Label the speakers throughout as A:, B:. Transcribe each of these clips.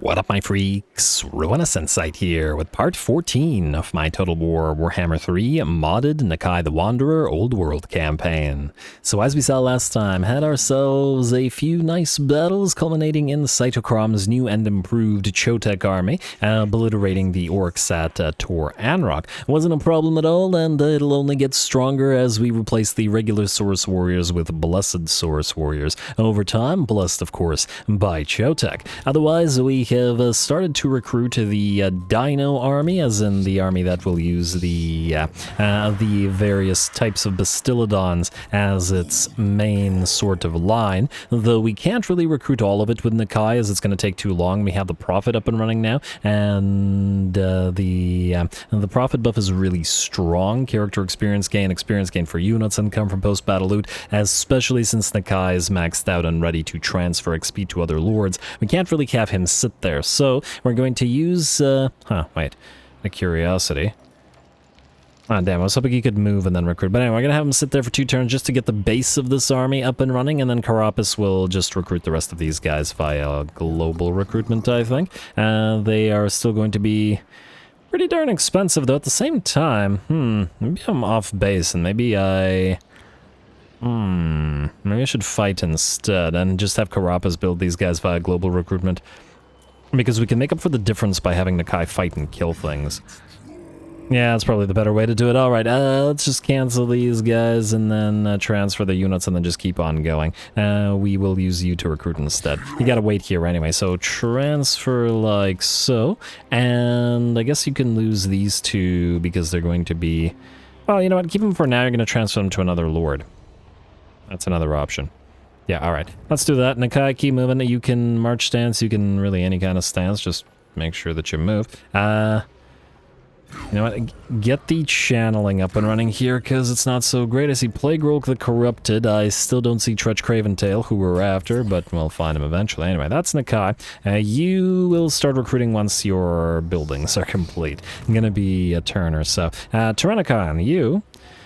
A: What up, my freaks? RuinusInsight here with part 14 of my Total War Warhammer 3 modded Nakai the Wanderer Old World campaign. So as we saw last time, had ourselves a few nice battles culminating in Cytochrom's new and improved Chotek army, obliterating the orcs at Tor Anrock. Wasn't a problem at all, and it'll only get stronger as we replace the regular Saurus warriors with blessed Saurus warriors. Over time, blessed of course by Chotek. Otherwise, we have started to recruit the Dino army, as in the army that will use the various types of Bastillodons as its main sort of line, though we can't really recruit all of it with Nakai as it's going to take too long. We have the Prophet up and running now, and the Prophet buff is really strong. Character experience gain for units, and come from post-battle loot, especially since Nakai is maxed out and ready to transfer XP to other lords. We can't really have him sit there, so we're going to use, wait, a curiosity. Ah, damn, I was hoping he could move and then recruit. But anyway, we're going to have him sit there for 2 turns just to get the base of this army up and running, and then Carapace will just recruit the rest of these guys via global recruitment, I think. They are still going to be pretty darn expensive, though, at the same time. Maybe I'm off base, and maybe I should fight instead, and just have Carapace build these guys via global recruitment. Because we can make up for the difference by having Nakai fight and kill things. Yeah, that's probably the better way to do it. Alright, let's just cancel these guys and then transfer the units and then just keep on going. We will use you to recruit instead. You gotta wait here anyway, so transfer like so. And I guess you can lose these two because they're going to be... Oh, you know what? Keep them for now. You're going to transfer them to another lord. That's another option. Yeah, alright. Let's do that. Nakai, keep moving. You can march stance, you can really any kind of stance, just make sure that you move. You know what? Get the channeling up and running here, because it's not so great. I see Plague Rolk the Corrupted. I still don't see Tretch Craventail, who we're after, but we'll find him eventually. Anyway, that's Nakai. You will start recruiting once your buildings are complete. I'm gonna be a turn or so. Tyrannicon, you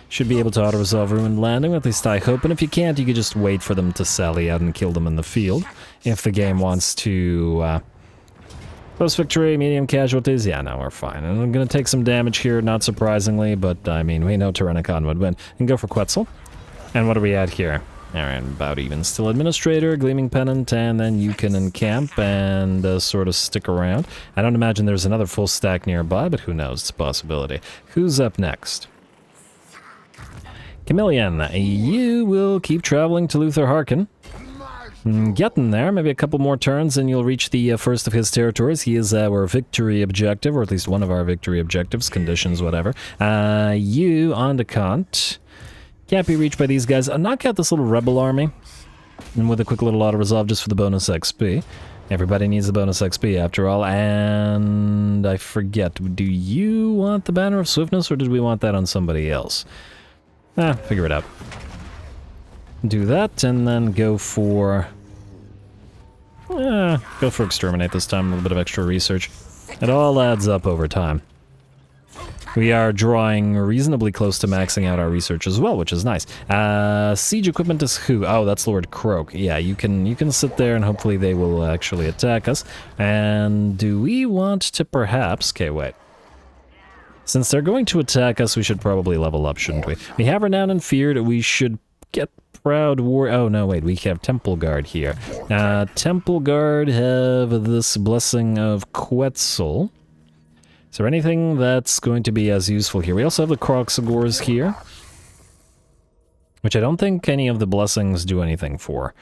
A: should be able to auto-resolve Ruined Landing, at least I hope, and if you can't, you could just wait for them to sally out and kill them in the field. If the game wants to, post-victory, medium casualties, yeah, no, we're fine. And I'm gonna take some damage here, not surprisingly, but, I mean, we know Tyrannicon would win. And go for Quetzal. And what are we at here? Alright, about even. Still Administrator, Gleaming Pennant, and then you can encamp and sort of stick around. I don't imagine there's another full stack nearby, but who knows, it's a possibility. Who's up next? Chameleon, you will keep traveling to Luther Harkin. Getting there, maybe a couple more turns and you'll reach the first of his territories. He is our victory objective, or at least one of our victory objectives, conditions, whatever. You, on the Kant, can't be reached by these guys. Knock out this little rebel army, and with a quick little auto-resolve just for the bonus XP. Everybody needs the bonus XP after all, and I forget, do you want the Banner of Swiftness, or did we want that on somebody else? Figure it out. Do that, and then go for Exterminate this time, a little bit of extra research. It all adds up over time. We are drawing reasonably close to maxing out our research as well, which is nice. Siege equipment is who? Oh, that's Lord Croak. Yeah, you can sit there and hopefully they will actually attack us. And do we want to perhaps... Okay, wait. Since they're going to attack us, we should probably level up, shouldn't we? We have Renowned and Feared. We should get Proud War... Oh, no, wait. We have Temple Guard here. Temple Guard have this Blessing of Quetzal. Is there anything that's going to be as useful here? We also have the Kroxagors here, which I don't think any of the blessings do anything for,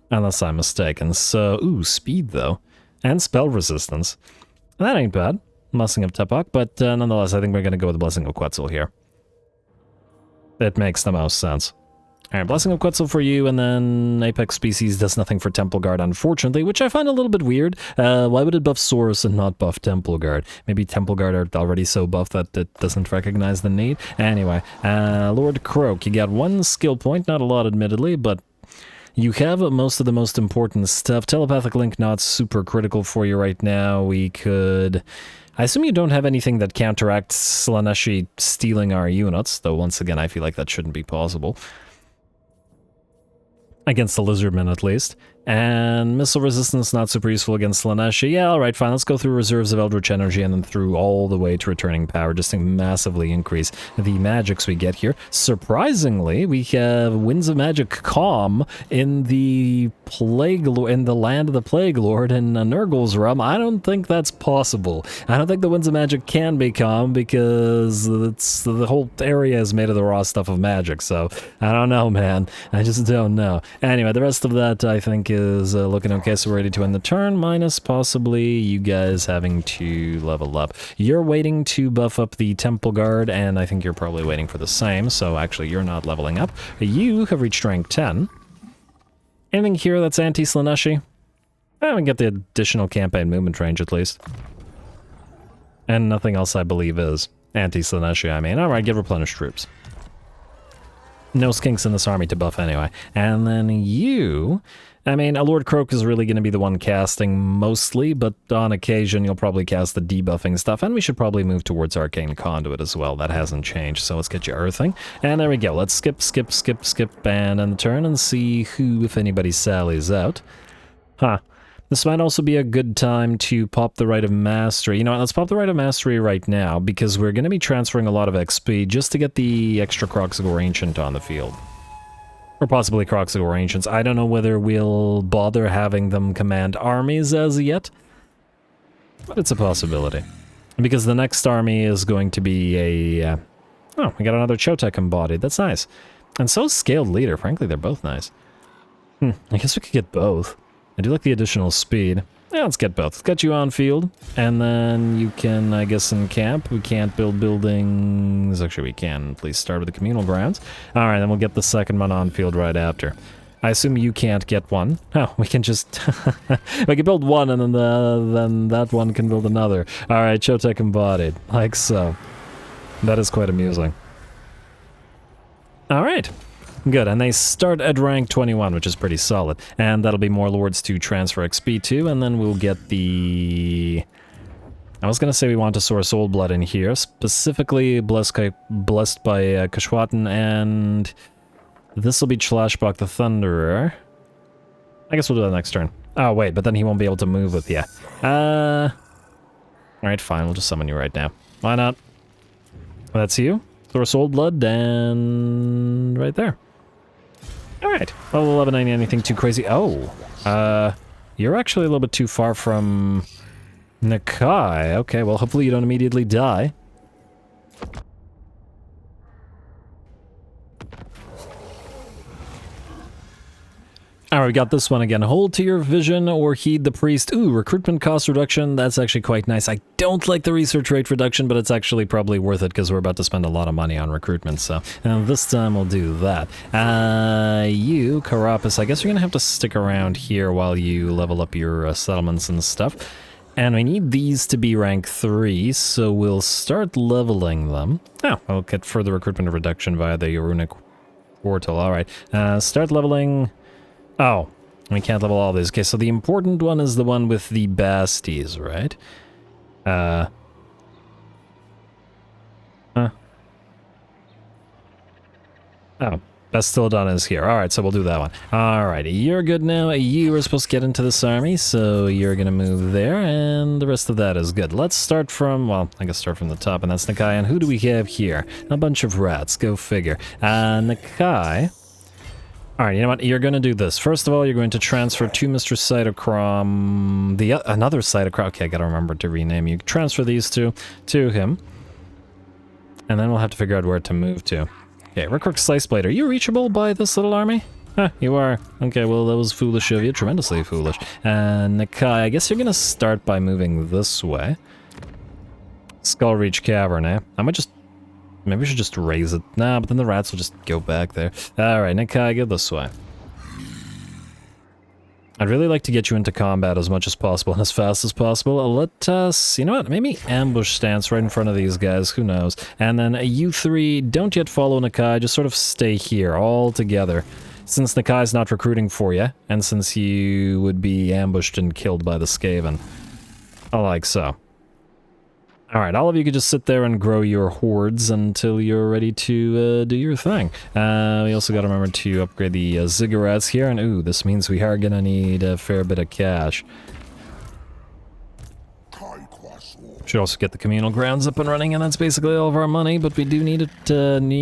A: unless I'm mistaken. So, ooh, speed, though. And spell resistance. That ain't bad. Blessing of Tepak, but nonetheless, I think we're going to go with the Blessing of Quetzal here. It makes the most sense. Alright, Blessing of Quetzal for you, and then Apex Species does nothing for Temple Guard, unfortunately, which I find a little bit weird. Why would it buff Saurus and not buff Temple Guard? Maybe Temple Guard are already so buffed that it doesn't recognize the need. Anyway, Lord Croak, you got 1 skill point, not a lot admittedly, but you have most of the most important stuff. Telepathic Link not super critical for you right now. We could... I assume you don't have anything that counteracts Slaneshi stealing our units, though once again I feel like that shouldn't be possible. Against the Lizardmen, at least. And missile resistance, not super useful against Slaaneshi. Yeah, alright, fine. Let's go through reserves of Eldritch Energy and then through all the way to returning power, just to massively increase the magics we get here. Surprisingly, we have Winds of Magic Calm in the in the Land of the Plague Lord in Nurgle's realm. I don't think that's possible. I don't think the Winds of Magic can be calm because the whole area is made of the raw stuff of magic, so I don't know, man. I just don't know. Anyway, the rest of that I think is looking okay, so we're ready to end the turn, minus possibly you guys having to level up. You're waiting to buff up the Temple Guard, and I think you're probably waiting for the same, so actually you're not leveling up. You have reached rank 10. Anything here that's anti-Slaaneshi? I would get the additional campaign movement range at least. And nothing else I believe is anti-Slaaneshi, I mean. Alright, get replenished troops. No skinks in this army to buff anyway. And then you... I mean, Lord Croak is really going to be the one casting mostly, but on occasion you'll probably cast the debuffing stuff, and we should probably move towards Arcane Conduit as well. That hasn't changed, so let's get you earthing. And there we go. Let's skip, and end the turn and see who, if anybody, sallies out. Huh. This might also be a good time to pop the Rite of Mastery. You know what, let's pop the Rite of Mastery right now, because we're going to be transferring a lot of XP just to get the extra Kroxigor Ancient on the field. Or possibly Kroxigor Ancients. I don't know whether we'll bother having them command armies as yet, but it's a possibility. Because the next army is going to be a... oh, we got another Chotek embodied. That's nice. And so Scaled Leader. Frankly, they're both nice. I guess we could get both. I do like the additional speed. Yeah, let's get both. Let's get you on field, and then you can, I guess, in camp. We can't build buildings. Actually, we can. Please start with the communal grounds. Alright, then we'll get the second one on field right after. I assume you can't get one. Oh, we can just... we can build one, and then that one can build another. Alright, Chotek embodied. Like so. That is quite amusing. Alright. Good, and they start at rank 21, which is pretty solid. And that'll be more lords to transfer XP to, and then we'll get the... I was gonna say we want to source Old Blood in here, specifically blessed by Kashwatan, and this will be Chlashbach the Thunderer. I guess we'll do that next turn. Oh, wait, but then he won't be able to move with you. Alright, fine, we'll just summon you right now. Why not? That's you. Source Old Blood, and right there. Alright, level 11 ain't anything too crazy. Oh, you're actually a little bit too far from Nakai. Okay, well, hopefully you don't immediately die. Alright, we got this one again. Hold to your vision or heed the priest. Ooh, recruitment cost reduction. That's actually quite nice. I don't like the research rate reduction, but it's actually probably worth it because we're about to spend a lot of money on recruitment, so this time we'll do that. You, Carapace, I guess you're going to have to stick around here while you level up your settlements and stuff. And we need these to be rank 3, so we'll start leveling them. Oh, we'll get further recruitment reduction via the runic portal. Alright, start leveling... Oh, we can't level all these. Okay, so the important one is the one with the basties, right? Oh, Bastildon is here. Alright, so we'll do that one. Alright, you're good now. You were supposed to get into this army, so you're gonna move there, and the rest of that is good. Let's start from, well, I guess start from the top, and that's Nakai. And who do we have here? A bunch of rats, go figure. Nakai... Alright, you know what? You're going to do this. First of all, you're going to transfer to Mr. Cytochrome... another Cytochrome... Okay, I gotta remember to rename you. Transfer these two to him. And then we'll have to figure out where to move to. Okay, Rickrook Sliceblade, are you reachable by this little army? Huh, you are. Okay, well, that was foolish of you. Tremendously foolish. And Nakai, I guess you're going to start by moving this way. Skullreach Cavern, eh? I might just... Maybe we should just raise it. Nah, but then the rats will just go back there. Alright, Nakai, go this way. I'd really like to get you into combat as much as possible and as fast as possible. Let us, you know what, maybe ambush stance right in front of these guys, who knows. And then you three, don't yet follow Nakai, just sort of stay here, all together. Since Nakai's not recruiting for you, and since you would be ambushed and killed by the Skaven. Like so. Alright, all of you could just sit there and grow your hordes until you're ready to do your thing. We also got to remember to upgrade the ziggurats here, and ooh, this means we are gonna need a fair bit of cash. Should also get the communal grounds up and running, and that's basically all of our money, but we do need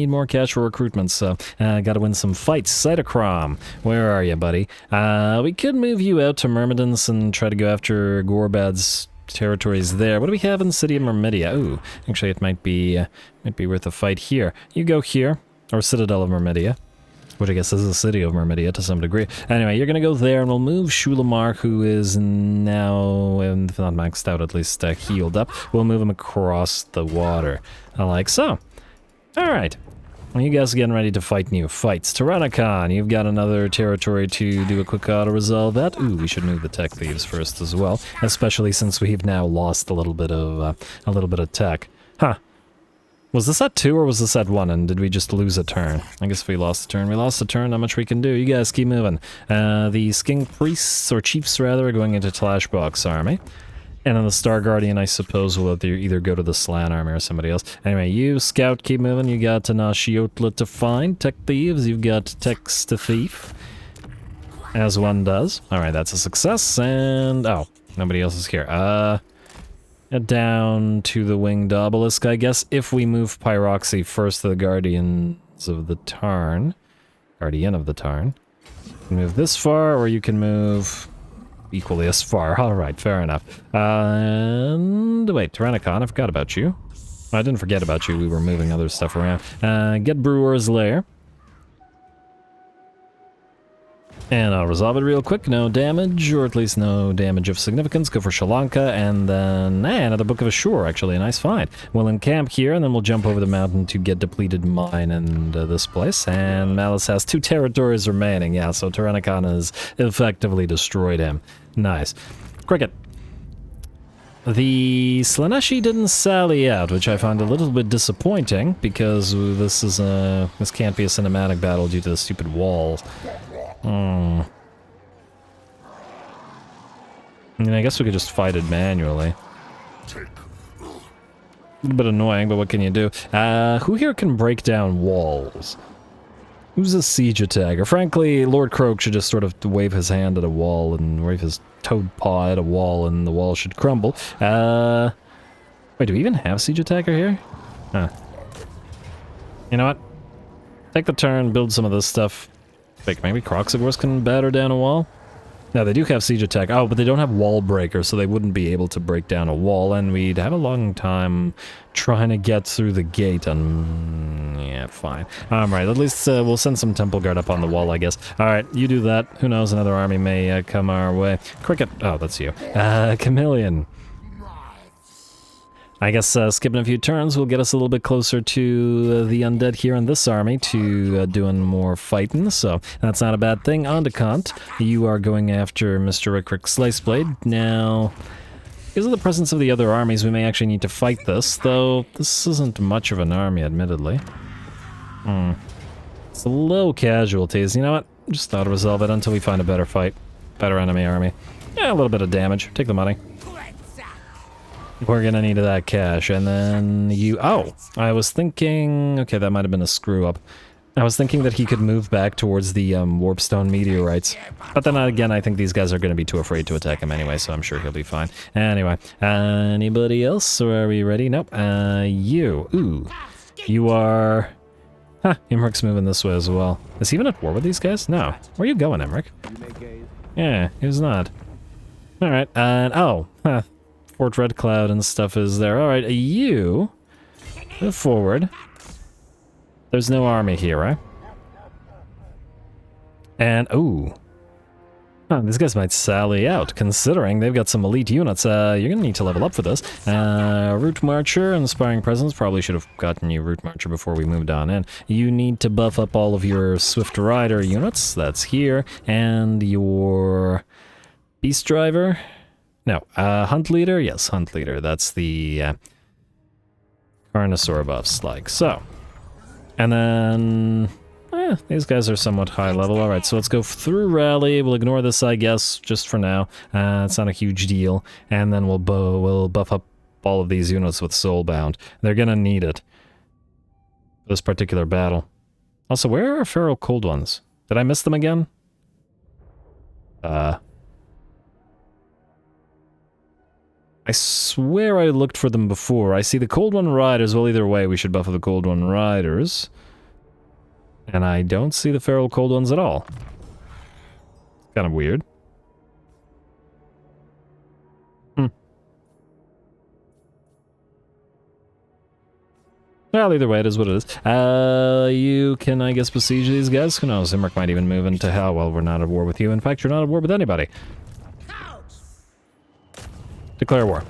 A: more cash for recruitment, so gotta win some fights. Cytochrome, where are you, buddy? We could move you out to Myrmidons and try to go after Gorbad's territories there. What do we have in the city of Myrmidia? Ooh, actually it might be worth a fight here. You go here, or Citadel of Myrmidia, which I guess is the city of Myrmidia to some degree. Anyway, you're gonna go there, and we'll move Shulamar, who is now, if not maxed out, at least healed up. We'll move him across the water, like so. Alright. You guys are getting ready to fight new fights. Tyrannicon, you've got another territory to do a quick auto-resolve at. Ooh, we should move the tech thieves first as well, especially since we've now lost a little bit of tech. Huh. Was this at 2 or was this at 1, and did we just lose a turn? I guess we lost a turn. We lost a turn, not much we can do. You guys keep moving. The Skink Priests, or Chiefs rather, are going into Tlashbok's army. And then the Star Guardian, I suppose, will either go to the Slan army or somebody else. Anyway, you Scout, keep moving. You got Nashiotla to find. Tech Thieves, you've got Text to Thief. As one does. Alright, that's a success, and... oh, nobody else is here. Down to the Winged Obelisk, I guess, if we move Pyroxy first to the Guardians of the Tarn. Guardian of the Tarn. You can move this far, or you can move equally as far. Alright, fair enough. And wait, Tyrannicon, I forgot about you. I didn't forget about you, we were moving other stuff around. Get Brewer's Lair. And I'll resolve it real quick, no damage, or at least no damage of significance. Go for Sri Lanka, and then, another Book of Ashur, actually, a nice find. We'll encamp here, and then we'll jump over the mountain to get Depleted Mine and this place. And Malice has 2 territories remaining, yeah, so Tyrannicon has effectively destroyed him. Nice. Cricket. The Slaneshi didn't sally out, which I find a little bit disappointing, because this can't be a cinematic battle due to the stupid walls. I mean, I guess we could just fight it manually. A little bit annoying, but what can you do? Who here can break down walls? Who's a siege attacker? Frankly, Lord Croak should just sort of wave his hand at a wall and wave his toad paw at a wall, and the wall should crumble. Wait, do we even have siege attacker here? Huh. You know what? Take the turn, build some of this stuff. Like, maybe Croxagors can batter down a wall? No, they do have siege attack. Oh, but they don't have wall breaker, so they wouldn't be able to break down a wall, and we'd have a long time trying to get through the gate, and... yeah, fine. Alright, at least we'll send some Temple Guard up on the wall, I guess. Alright, you do that. Who knows, another army may come our way. Cricket. Oh, that's you. Chameleon. I guess skipping a few turns will get us a little bit closer to the undead here in this army to doing more fighting, so that's not a bad thing. On to Kant, you are going after Mr. Rick Sliceblade. Now, because of the presence of the other armies, we may actually need to fight this, though this isn't much of an army, admittedly. It's low casualties. You know what? Just auto-resolve it until we find a better fight. Better enemy army. Yeah, a little bit of damage. Take the money. We're gonna need that cash, and then you... oh, I was thinking... okay, that might have been a screw-up. I was thinking that he could move back towards the Warpstone meteorites. But then again, I think these guys are gonna be too afraid to attack him anyway, so I'm sure he'll be fine. Anyway, anybody else? Or are we ready? Nope. You. Ooh. You are... huh, Imric's moving this way as well. Is he even at war with these guys? No. Where are you going, Imric? Yeah, he's not. Alright, and... oh, huh. Fort Red Cloud and stuff is there. Alright, you move forward. There's no army here, right? And, ooh. Huh, these guys might sally out, considering they've got some elite units. You're gonna need to level up for this. Root Marcher, Inspiring Presence. Probably should have gotten you Root Marcher before we moved on in. You need to buff up all of your Swift Rider units. That's here. And your Beast Driver. No, Hunt Leader? Yes, Hunt Leader. That's the Carnosaur buffs, like so. And then... these guys are somewhat high level. Alright, so let's go through Rally. We'll ignore this, I guess, just for now. It's not a huge deal. And then we'll buff up help all of these units with Soulbound. They're gonna need it for this particular battle. Also, where are Feral Cold Ones? Did I miss them again? I swear I looked for them before. I see the Cold One Riders. Well, either way, we should buff the Cold One Riders. And I don't see the Feral Cold Ones at all. Kind of weird. Well, either way, it is what it is. You can, I guess, besiege these guys. Who knows? Imric might even move into hell. Well, we're not at war with you. In fact, you're not at war with anybody. Declare war.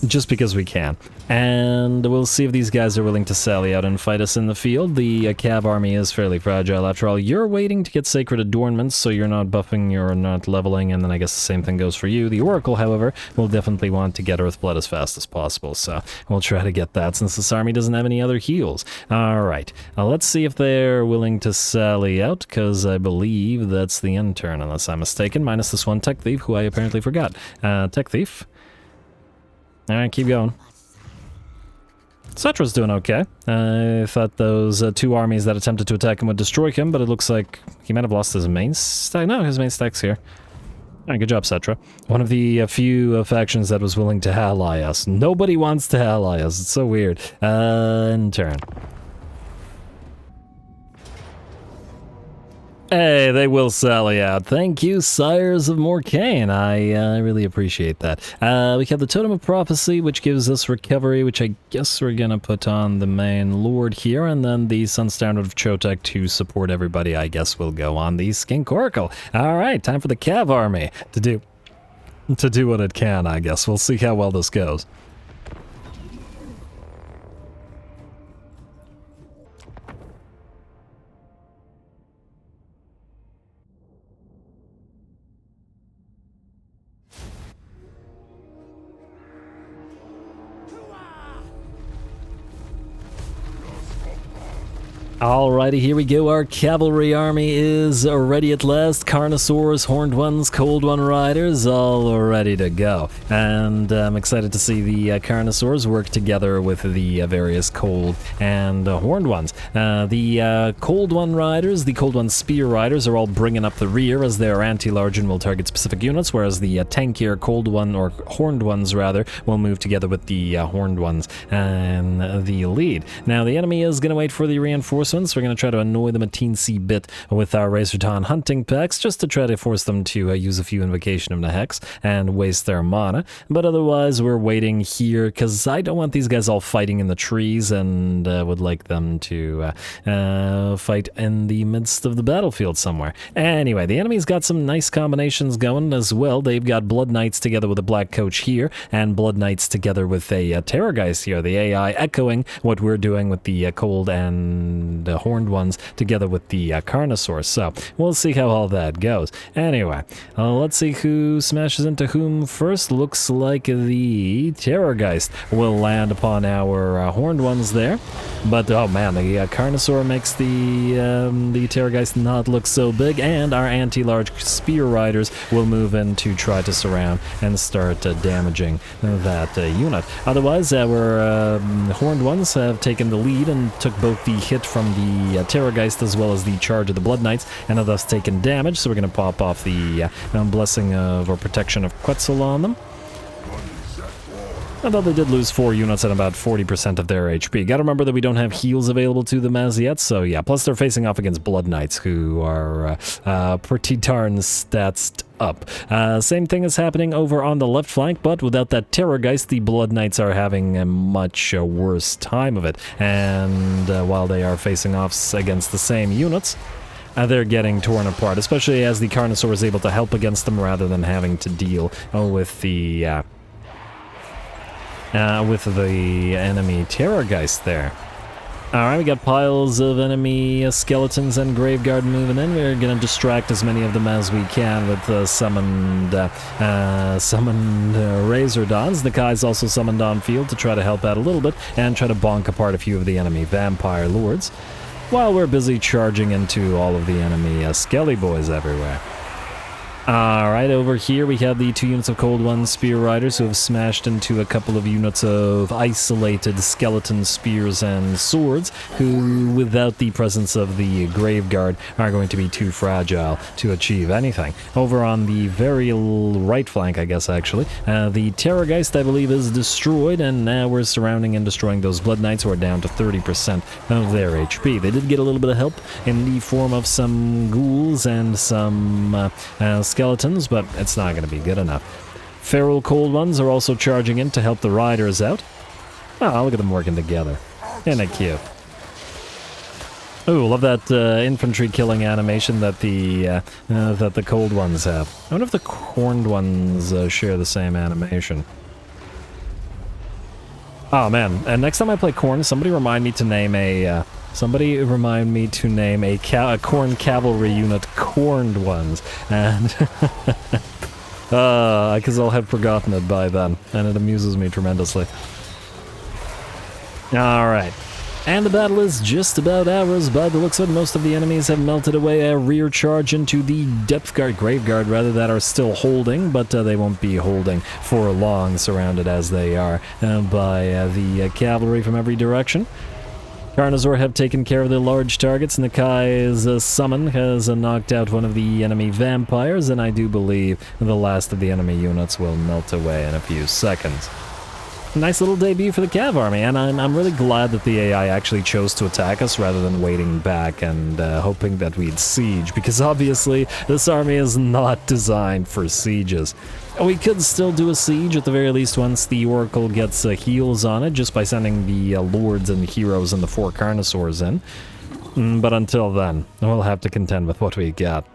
A: Just because we can. And we'll see if these guys are willing to sally out and fight us in the field. The Cav army is fairly fragile. After all, you're waiting to get sacred adornments, so you're not buffing, you're not leveling, and then I guess the same thing goes for you. The Oracle, however, will definitely want to get Earthblood as fast as possible, so we'll try to get that since this army doesn't have any other heals. Alright, let's see if they're willing to sally out, because I believe that's the intern, unless I'm mistaken, minus this one Tech Thief, who I apparently forgot. Tech Thief. Alright, keep going. Cetra's doing okay. I thought those two armies that attempted to attack him would destroy him, but it looks like he might have lost his main stack. No, his main stack's here. Alright, good job, Cetra. One of the few factions that was willing to ally us. Nobody wants to ally us. It's so weird. Intern. Hey, they will sally out. Thank you, Sires of Morcane. I really appreciate that. We have the Totem of Prophecy, which gives us recovery, which I guess we're gonna put on the main Lord here, and then the Sun Standard of Chotek to support everybody, I guess will go on the Skink Oracle. Alright, time for the Cav army to do what it can, I guess. We'll see how well this goes. Alrighty, here we go. Our cavalry army is ready at last. CARNOSAURS, Horned Ones, Cold One Riders, all ready to go. And I'm excited to see the CARNOSAURS work together with the various Cold and Horned Ones. The Cold One Riders, the Cold One Spear Riders are all bringing up the rear as they are anti-large and will target specific units, whereas the tankier Cold One, or Horned Ones rather, will move together with the Horned Ones and the lead. Now, the enemy is going to wait for the reinforcements. We're going to try to annoy them a teensy bit with our Razorton hunting packs, just to try to force them to use a few Invocation of the Hex and waste their mana. But otherwise, we're waiting here, because I don't want these guys all fighting in the trees, and would like them to fight in the midst of the battlefield somewhere. Anyway, the enemy's got some nice combinations going as well. They've got Blood Knights together with a Black Coach here, and Blood Knights together with a Terrorgeist here, the AI echoing what we're doing with the Cold and Horned Ones together with the CARNOSAURS. So we'll see how all that goes. Anyway, let's see who smashes into whom first. Looks like the Terrorgeist will land upon our Horned Ones there. But oh man, the CARNOSAUR makes the Terrorgeist not look so big, and our anti-large Spear Riders will move in to try to surround and start damaging that unit. Otherwise, our Horned Ones have taken the lead and took both the hit from the Terrorgeist as well as the charge of the Blood Knights, and have thus taken damage, so we're going to pop off the Blessing of, or Protection of Quetzal on them. Although they did lose 4 units at about 40% of their HP. Gotta remember that we don't have heals available to them as yet, so yeah. Plus they're facing off against Blood Knights, who are pretty darn statsed up. Same thing is happening over on the left flank, but without that Terrorgeist, the Blood Knights are having a much worse time of it. And while they are facing off against the same units, they're getting torn apart, especially as the CARNOSAUR is able to help against them rather than having to deal with the enemy Terrorgeist there. Alright, we got piles of enemy skeletons and Graveguard moving in. We're gonna distract as many of them as we can with summoned Razordons. Nakai's also summoned on field to try to help out a little bit and try to bonk apart a few of the enemy Vampire Lords, while we're busy charging into all of the enemy Skelly Boys everywhere. Alright, over here we have the 2 units of Cold One Spear Riders who have smashed into a couple of units of isolated skeleton spears and swords, who, without the presence of the Grave Guard, are going to be too fragile to achieve anything. Over on the very right flank, I guess, actually, the Terrorgeist, I believe, is destroyed, and now we're surrounding and destroying those Blood Knights who are down to 30% of their HP. They did get a little bit of help in the form of some ghouls and some skeletons, but it's not going to be good enough. Feral Cold Ones are also charging in to help the riders out. Oh, look at them working together. Isn't it cute? Ooh, love that infantry killing animation that the Cold Ones have. I wonder if the Horned Ones share the same animation. Oh man, and next time I play Khorne, somebody remind me to name a Khorne Cavalry unit Corned Ones, and because I'll have forgotten it by then, and it amuses me tremendously. Alright, and the battle is just about ours. By the looks of it, most of the enemies have melted away. A rear charge into the Grave Guard, rather, that are still holding, but they won't be holding for long, surrounded as they are by the cavalry from every direction. CARNOSAURS have taken care of the large targets. Nakai's summon has knocked out one of the enemy vampires, and I do believe the last of the enemy units will melt away in a few seconds. Nice little debut for the CAV army, and I'm really glad that the AI actually chose to attack us rather than waiting back and hoping that we'd siege, because obviously this army is not designed for sieges. We could still do a siege at the very least once the Oracle gets heals on it, just by sending the lords and heroes and the 4 CARNOSAURS in. But until then, we'll have to contend with what we got.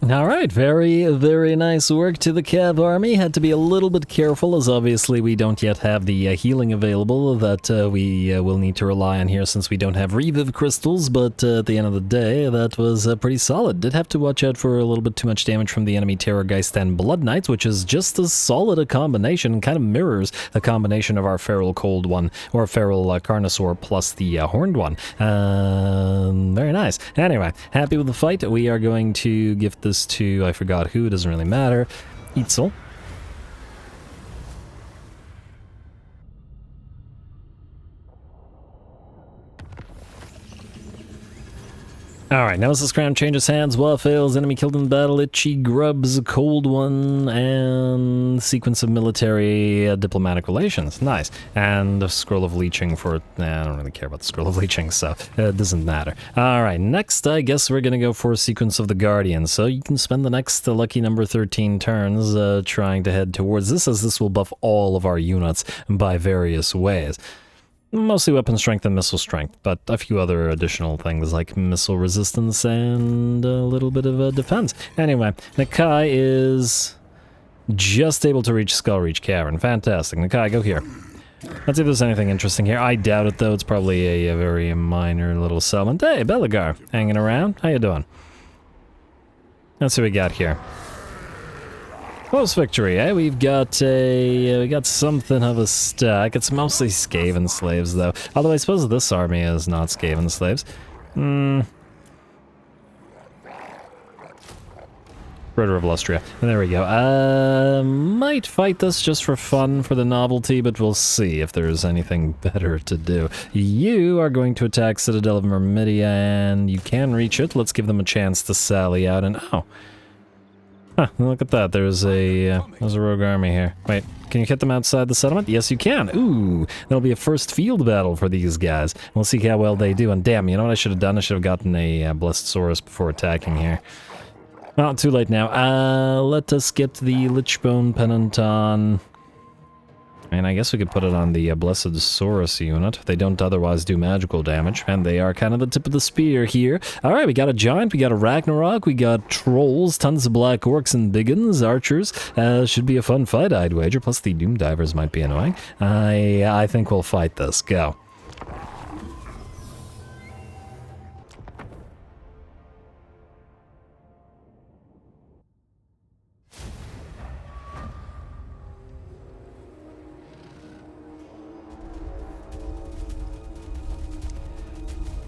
A: Alright, very, very nice work to the CAV army. Had to be a little bit careful, as obviously we don't yet have the healing available that we will need to rely on here, since we don't have reviv crystals, but at the end of the day, that was pretty solid. Did have to watch out for a little bit too much damage from the enemy Terrorgeist and Blood Knights, which is just as solid a combination, and kind of mirrors the combination of our Feral Cold One, or Feral CARNOSAUR plus the Horned One. Very nice. Anyway, happy with the fight. We are going to gift this to, I forgot who, it doesn't really matter, Itzel. Alright, now as this crown changes hands, Wa fails, enemy killed in battle, Itchy grubs, Cold One, and sequence of military diplomatic relations. Nice. And a scroll of leeching for... Nah, I don't really care about the scroll of leeching, so it doesn't matter. Alright, next I guess we're gonna go for a sequence of the Guardian, so you can spend the next lucky number 13 turns trying to head towards this, as this will buff all of our units by various ways. Mostly weapon strength and missile strength, but a few other additional things like missile resistance and a little bit of defense. Anyway, Nakai is just able to reach Skullreach Cavern. Fantastic. Nakai, go here. Let's see if there's anything interesting here. I doubt it, though. It's probably a very minor little settlement. Hey, Belagar, hanging around. How you doing? Let's see what we got here. Close victory, eh? We got something of a stack. It's mostly Skaven slaves, though. Although I suppose this army is not Skaven slaves. Broder of Lustria. There we go. Might fight this just for fun, for the novelty, but we'll see if there's anything better to do. You are going to attack Citadel of Myrmidia, and you can reach it. Let's give them a chance to sally out, and oh. Huh, look at that, there's a rogue army here. Wait, can you hit them outside the settlement? Yes, you can. Ooh, that'll be a first field battle for these guys. We'll see how well they do, and damn, you know what I should have done? I should have gotten a Blessed Saurus before attacking here. Well, too late now. Let us get the Lichbone Pennant on... And I guess we could put it on the Blessed Saurus unit. They don't otherwise do magical damage, and they are kind of the tip of the spear here. Alright, we got a giant, we got a Ragnarok, we got trolls, tons of black orcs and biggins, archers. Should be a fun fight, I'd wager, plus the Doom Divers might be annoying. I think we'll fight this. Go.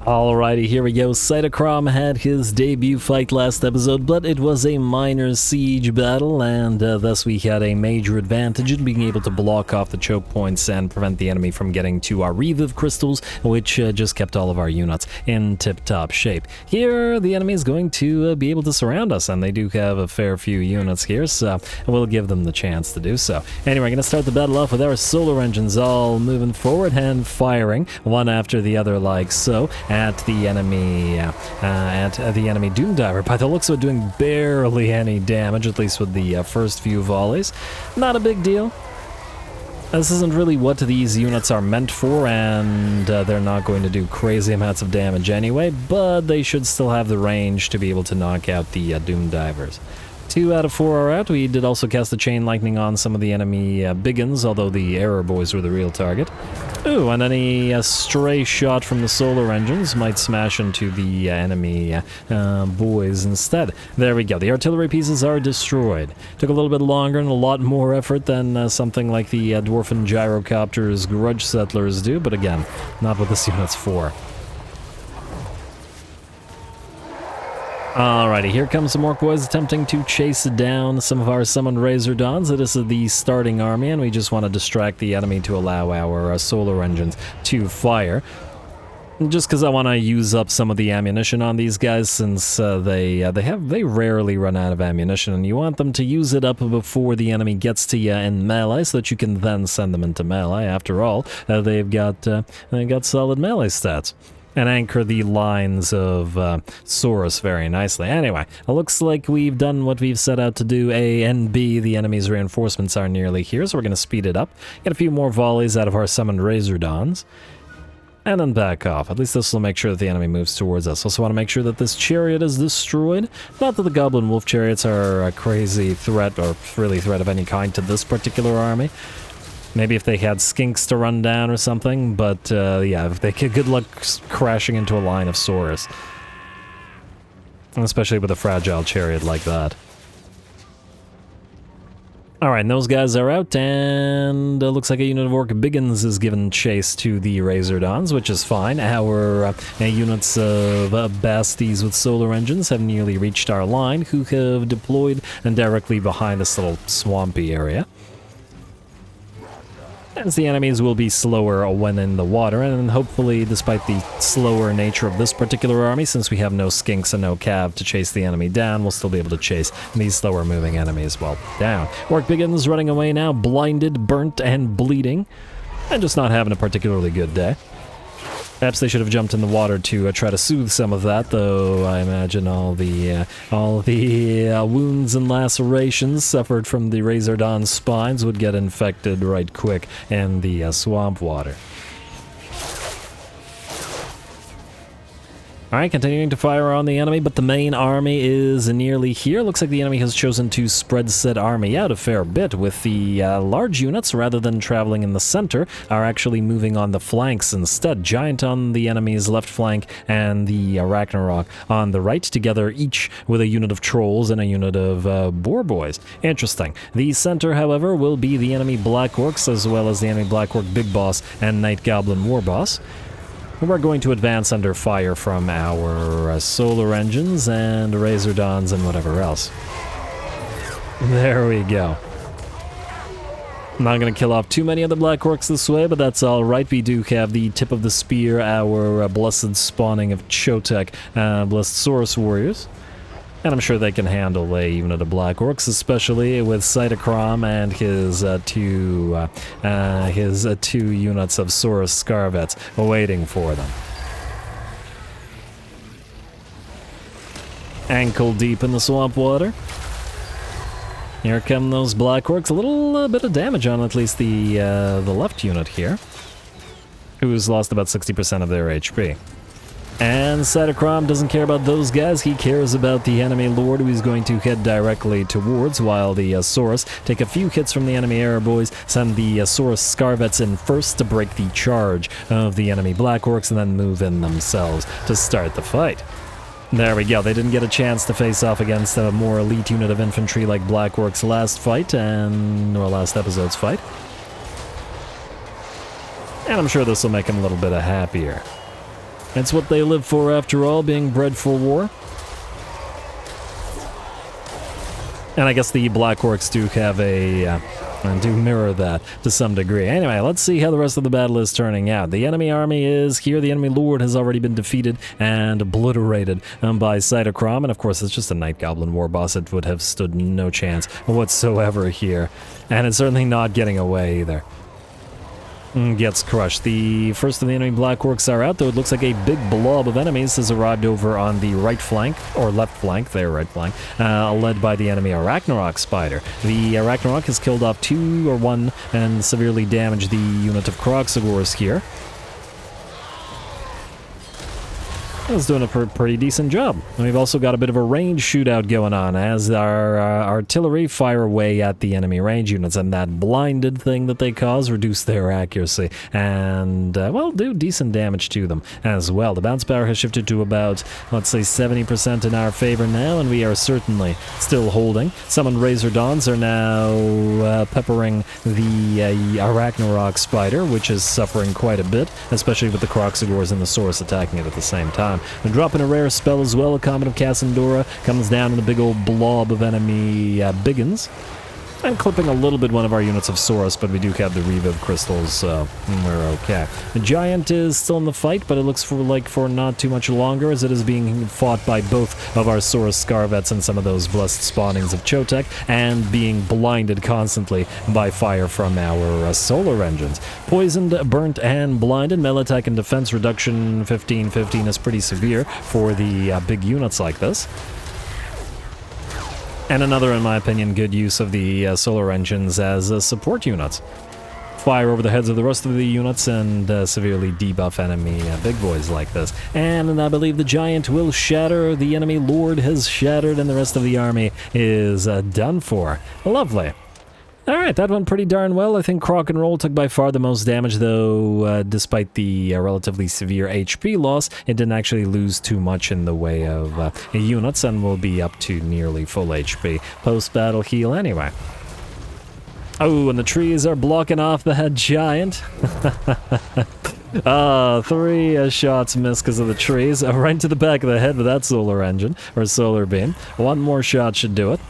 A: Alrighty, here we go. Cytochrome had his debut fight last episode, but it was a minor siege battle, and thus we had a major advantage in being able to block off the choke points and prevent the enemy from getting to our revive crystals, which just kept all of our units in tip-top shape. Here, the enemy is going to be able to surround us, and they do have a fair few units here, so we'll give them the chance to do so. Anyway, we're going to start the battle off with our solar engines all moving forward and firing, one after the other like so, at the enemy Doom Diver. By the looks of it, doing barely any damage, at least with the first few volleys. Not a big deal. This isn't really what these units are meant for, and they're not going to do crazy amounts of damage anyway, but they should still have the range to be able to knock out the Doom Divers. 2 out of 4 are out. We did also cast the Chain Lightning on some of the enemy biggins, although the Error Boys were the real target. Ooh, and any stray shot from the solar engines might smash into the enemy boys instead. There we go. The artillery pieces are destroyed. Took a little bit longer and a lot more effort than something like the Dwarfen Gyrocopter's Grudge Settlers do, but again, not what this unit's for. Alrighty, here comes some Orc Boys attempting to chase down some of our summoned Razordons. This is the starting army, and we just want to distract the enemy to allow our solar engines to fire. Just because I want to use up some of the ammunition on these guys, since they rarely run out of ammunition, and you want them to use it up before the enemy gets to you in melee, so that you can then send them into melee. After all, they've got solid melee stats. And anchor the lines of Saurus very nicely. Anyway, it looks like we've done what we've set out to do. A and B, the enemy's reinforcements are nearly here, so we're going to speed it up. Get a few more volleys out of our summoned Razordons. And then back off. At least this will make sure that the enemy moves towards us. Also want to make sure that this chariot is destroyed. Not that the Goblin Wolf chariots are a crazy threat, or really threat of any kind to this particular army. Maybe if they had skinks to run down or something, but yeah, if they could, good luck crashing into a line of Saurus. Especially with a fragile chariot like that. Alright, and those guys are out, and looks like a unit of Orc Biggins is given chase to the Razordons, which is fine. Our units of Basties with solar engines have nearly reached our line, who have deployed and directly behind this little swampy area. As the enemies will be slower when in the water, and hopefully, despite the slower nature of this particular army, since we have no skinks and no cav to chase the enemy down, we'll still be able to chase these slower moving enemies well down. Orc Biggins running away now, blinded, burnt, and bleeding, and just not having a particularly good day. Perhaps they should have jumped in the water to try to soothe some of that, though I imagine all the wounds and lacerations suffered from the Razordon spines would get infected right quick in the swamp water. Alright, continuing to fire on the enemy, but the main army is nearly here. Looks like the enemy has chosen to spread said army out a fair bit, with the large units, rather than traveling in the center, are actually moving on the flanks instead. Giant on the enemy's left flank, and the Ragnarok on the right, together each with a unit of trolls and a unit of boar boys. Interesting. The center, however, will be the enemy Black Orcs, as well as the enemy Black Orc Big Boss and Night Goblin War Boss. We're going to advance under fire from our solar engines and Razordons and whatever else. There we go. I'm not going to kill off too many of the Black Orcs this way, but that's alright. We do have the tip of the spear, our blessed spawning of Chotek, blessed Saurus warriors. And I'm sure they can handle a unit of Black Orcs, especially with Cytochrome and his two units of Saurus Scarvets waiting for them. Ankle deep in the swamp water. Here come those Black Orcs. A little bit of damage on at least the left unit here, who's lost about 60% of their HP. And Cytochrome doesn't care about those guys, he cares about the enemy lord, who he's going to head directly towards, while the Saurus take a few hits from the enemy Error Boys, send the Saurus Scarvets in first to break the charge of the enemy Black Orcs, and then move in themselves to start the fight. There we go, they didn't get a chance to face off against a more elite unit of infantry like Black Orcs last fight, or last episode's fight. And I'm sure this will make him a little bit happier. It's what they live for after all, being bred for war. And I guess the Black Orcs do have do mirror that to some degree. Anyway, let's see how the rest of the battle is turning out. The enemy army is here. The enemy lord has already been defeated and obliterated by Cytochrome. And of course, it's just a Night Goblin war boss. It would have stood no chance whatsoever here. And it's certainly not getting away either. Gets crushed. The first of the enemy Black Orcs are out, though it looks like a big blob of enemies has arrived over on the right flank, or left flank, their right flank, led by the enemy Arachnarok Spider. The Arachnarok has killed off 2 or 1 and severely damaged the unit of Kroxigors here. It's doing a pretty decent job. And we've also got a bit of a range shootout going on as our artillery fire away at the enemy range units, and that blinded thing that they cause reduce their accuracy and, well, do decent damage to them as well. The bounce power has shifted to about, let's say, 70% in our favor now, and we are certainly still holding. Summoned Razor Dawns are now peppering the Arachnarok Spider, which is suffering quite a bit, especially with the Kroxigors and the Saurus attacking it at the same time. And dropping a rare spell as well, a Comet of Cassandora comes down in a big old blob of enemy Biggins. And clipping a little bit one of our units of Saurus, but we do have the Reviv crystals, so we're okay. The Giant is still in the fight, but it looks for not too much longer, as it is being fought by both of our Saurus Scarvets and some of those blessed spawnings of Chotek, and being blinded constantly by fire from our solar engines. Poisoned, burnt, and blinded. Melee attack and defense reduction 15-15 is pretty severe for the big units like this. And another, in my opinion, good use of the solar engines as support units. Fire over the heads of the rest of the units and severely debuff enemy big boys like this. And I believe the Giant will shatter. The enemy lord has shattered, and the rest of the army is done for. Lovely. Alright, that went pretty darn well. I think Croc and Roll took by far the most damage, though despite the relatively severe HP loss, it didn't actually lose too much in the way of units, and will be up to nearly full HP post-battle heal anyway. Oh, and the trees are blocking off the Giant. 3 shots missed because of the trees. Right to the back of the head with that solar engine, or solar beam. 1 more shot should do it.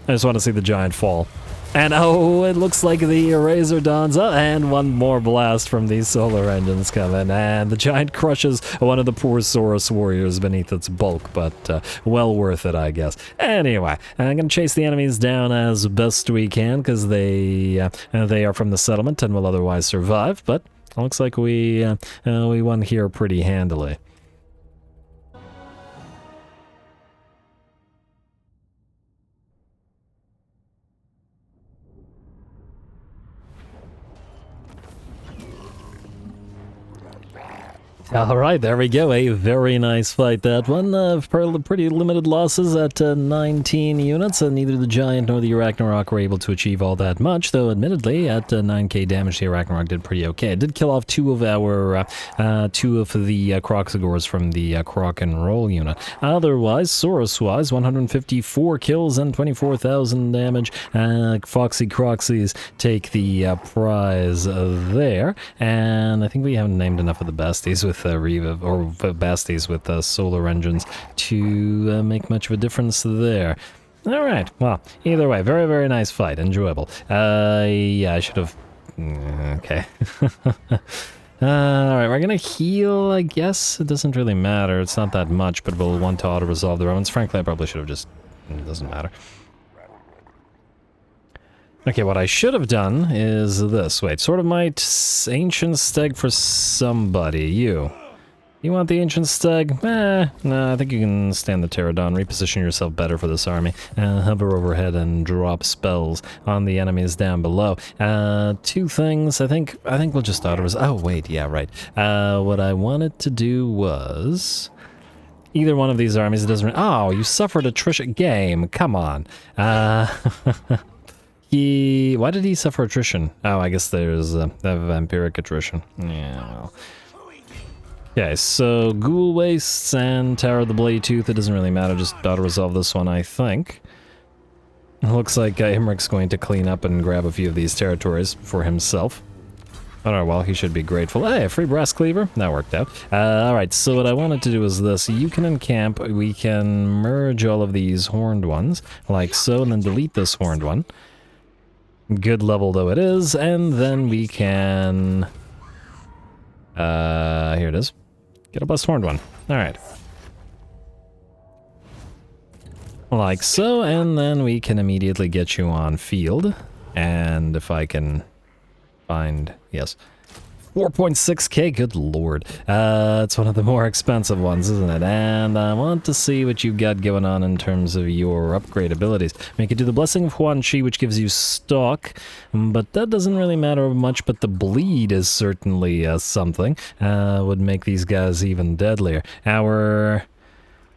A: I just want to see the Giant fall. And oh, it looks like the Razor Dawns up, and 1 more blast from these solar engines coming, and the Giant crushes one of the poor Saurus warriors beneath its bulk, but well worth it, I guess. Anyway, I'm going to chase the enemies down as best we can, because they are from the settlement and will otherwise survive, but it looks like we won here pretty handily. Alright, there we go. A very nice fight, that one. Pretty limited losses at 19 units, and neither the Giant nor the Arachnarok were able to achieve all that much, though admittedly, at 9k damage, the Arachnarok did pretty okay. It did kill off 2 of our, 2 of the Kroxigors from the Croc and Roll unit. Otherwise, Saurus-wise, 154 kills and 24,000 damage. Foxy Croxies take the prize there, and I think we haven't named enough of the besties with Reviv, or Basties with solar engines to make much of a difference there. Alright, well, either way, very, very nice fight, enjoyable. Yeah, I should have... okay. Alright, we're gonna heal, I guess. It doesn't really matter, it's not that much, but we'll want to auto-resolve the ruins. Frankly, I probably should have just... it doesn't matter. Okay, what I should have done is this. Wait, sort of my ancient stag for somebody. You want the ancient stag? No, I think you can stand the pterodon. Reposition yourself better for this army. Hover overhead and drop spells on the enemies down below. 2 things. I think we'll just auto. Oh wait, yeah, right. What I wanted to do was either one of these armies. It doesn't. Oh, you suffered attrition. Game. Come on. Why did he suffer attrition? Oh, I guess there's vampiric attrition. Yeah, well. Okay, so Ghoul Wastes and Tower of the Blade Tooth, it doesn't really matter, just auto-resolve this one, I think. It looks like Imric's going to clean up and grab a few of these territories for himself. Alright, well, he should be grateful. Hey, a free brass cleaver? That worked out. Alright, so what I wanted to do is this. You can encamp, we can merge all of these horned ones, like so, and then delete this horned one. Good level though it is, and then we can... here it is. Get a plus horned one. Alright. Like so, and then we can immediately get you on field. And if I can... find, yes, 4.6k, good lord. It's one of the more expensive ones, isn't it? And I want to see what you've got going on in terms of your upgrade abilities. We could do the Blessing of Huan Chi, which gives you stock, but that doesn't really matter much, but the bleed is certainly something. Would make these guys even deadlier.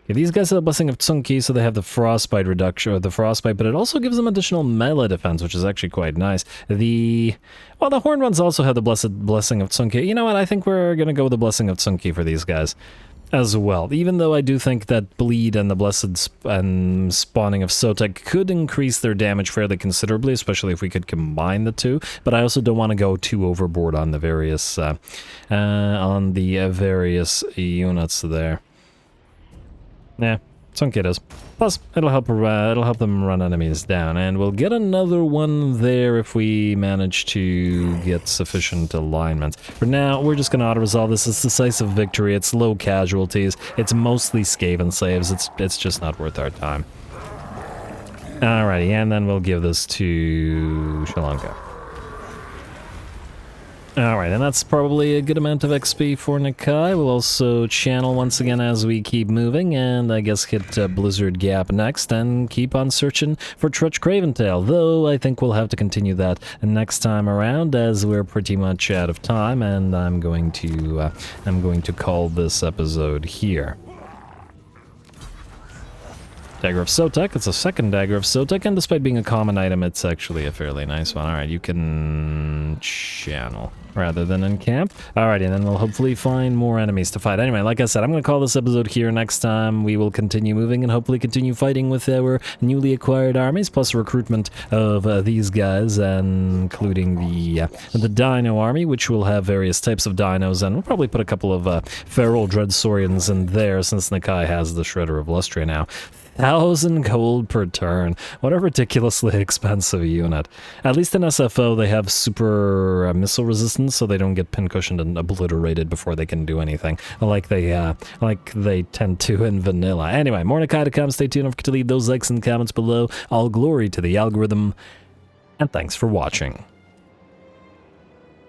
A: Yeah, these guys have the Blessing of Tsunki, so they have the Frostbite reduction, or the Frostbite, but it also gives them additional melee defense, which is actually quite nice. Well, the Horned ones also have the Blessing of Tsunki. You know what, I think we're gonna go with the Blessing of Tsunki for these guys as well. Even though I do think that Bleed and the Blessed and Spawning of Sotek could increase their damage fairly considerably, especially if we could combine the two, but I also don't want to go too overboard on the various, various units there. Yeah, Tsunki does. Plus, it'll help them run enemies down, and we'll get another one there if we manage to get sufficient alignments. For now, we're just gonna auto-resolve this. It's decisive victory, it's low casualties, it's mostly Skaven saves, it's just not worth our time. Alrighty, and then we'll give this to Sri Lanka. Alright, and that's probably a good amount of XP for Nakai. We'll also channel once again as we keep moving, and I guess hit Blizzard Gap next, and keep on searching for Trutch Craventail, though I think we'll have to continue that next time around, as we're pretty much out of time, and I'm going to call this episode here. Dagger of Sotek, it's a second Dagger of Sotek, and despite being a common item, it's actually a fairly nice one. Alright, you can channel rather than encamp. Alrighty, and then we'll hopefully find more enemies to fight. Anyway, like I said, I'm going to call this episode here. Next time, we will continue moving and hopefully continue fighting with our newly acquired armies, plus recruitment of these guys, including the Dino army, which will have various types of dinos, and we'll probably put a couple of feral Dreadsaurians in there, since Nakai has the Shredder of Lustria now. 1,000 gold per turn. What a ridiculously expensive unit. At least in SFO, they have super missile resistance, so they don't get pincushioned and obliterated before they can do anything, like they tend to in vanilla. Anyway, more Nakai to come. Stay tuned. Don't forget to leave those likes and comments below. All glory to the algorithm, and thanks for watching.